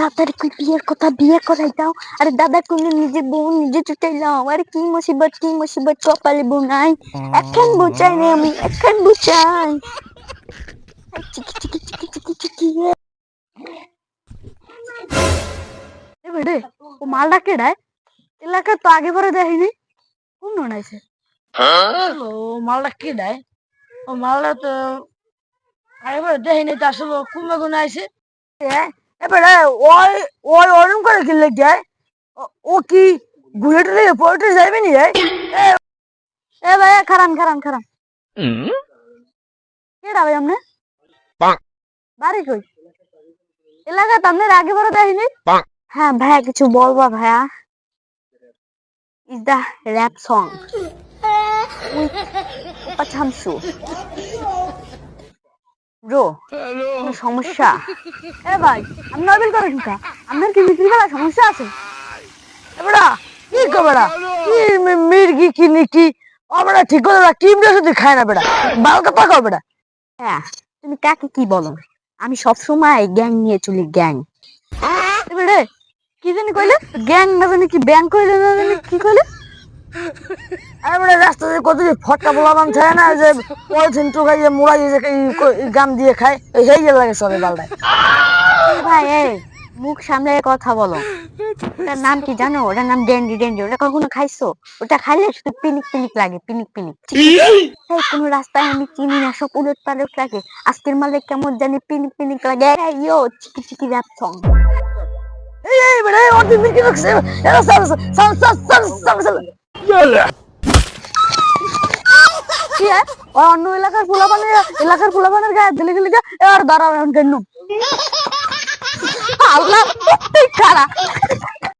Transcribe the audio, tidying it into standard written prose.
তাড়াতাড়ি কই বিয়ের কথা, বিয়ে করাই দাও। আরে দাদা কোনে নিজে বউ নিজে চুটাইলাম। আরে কি মুসিবত কপালে বউ নাই। এখন বুঝাই রে, আমি এখন বুঝাই। চিকি চিকি চিকি চিকি চিকি বেড়ে ও মালটা কেডায়? এলাকা তো আগে পরে দেখিনি। কোন নাইছে ও মালটা কেডায়? ও মালটা তো আগে পরে দেখিনি, তো আসলে কুমে গুনে আইছে। এবারে ওই ওই ওরম করে খেললে যায়। ও কি ঘুরে টুরে পড়ে যাইবে নি রে? এ ভাই খারান খারান খারান কেডা ভাই আমনে? বাড়ি কই? এলাকা তো আপনার আগে পরে দেখিনি। হ্যাঁ ভাইয়া কিছু বলবা ভাইয়া? Is the rap song with ওপা ছামসু ব্রো, কোনো সমস্যা? এ ভাই আপনি নবেল করেন কা? আপনার কি মিছিল করা সমস্যা আছে? এবড়া কি কবড়া কি মির্গি কি নিকি আমরা ঠিক করে কি শুধু খায় না বেড়া বাল কথা কও বেড়া। হ্যাঁ তুমি কাকে কি বলো? আমি সব সময় গ্যাং নিয়ে চলি, গ্যাং। এবারে কি জানি কইলে? গ্যাং না জানি কি ব্যাং কইলে না জানি কি কইলে? আরে বেড়া রাস্তাতে কত যে ফটকা বলা বান থাকে না, যে পলিথিন টুকাইয়ে মুড়াইয়ে যে গাম দিয়ে খায়, এই যে লাগে সবে বালটায়। ভাই এই মুখ সামলে কথা বলো। ওটার নাম কি জানো? ওটার নাম ডেন্ডি ডেন্ডি। ওটা কখনো খাইছো? ওটা খাইলে শুধু পিনিক পিনিক লাগে, পিনিক পিনিক। এই কোন রাস্তায় আমি চিনি না, সব উলট পালট লাগে। আজকের মালে কেমন জানি পিনিক পিনিক লাগে। ইয়ো চিকি চিকি র‍্যাপ সং। এই বেড়ে ওর দিন কি লাগছে? এরা সাল সাল সাল সাল সাল সাল কি অন্য এলাকার পোলাপানের গায়ে দিলে গেলে আর দাঁড়াও এখন কেন আল্লাহ খারাপ